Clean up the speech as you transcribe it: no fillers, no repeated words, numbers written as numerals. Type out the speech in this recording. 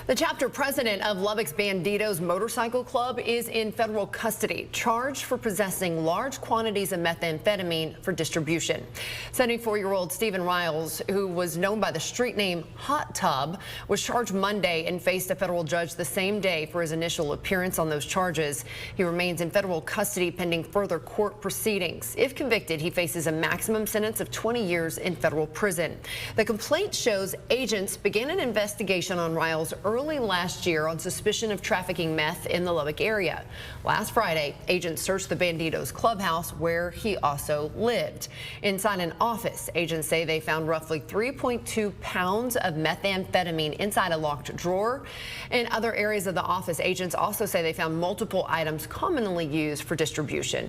The chapter president of Lubbock's Bandidos Motorcycle Club is in federal custody, charged for possessing large quantities of methamphetamine for distribution. 74-year-old Stephen Ryals, who was known by the street name Hot Tub, was charged Monday and faced a federal judge the same day for his initial appearance on those charges. He remains in federal custody pending further court proceedings. If convicted, he faces a maximum sentence of 20 years in federal prison. The complaint shows agents began an investigation on Ryals early last year on suspicion of trafficking meth in the Lubbock area. Last Friday, agents searched the Bandidos clubhouse where he also lived. Inside an office, agents say they found roughly 3.2 pounds of methamphetamine inside a locked drawer. In other areas of the office, agents also say they found multiple items commonly used for distribution.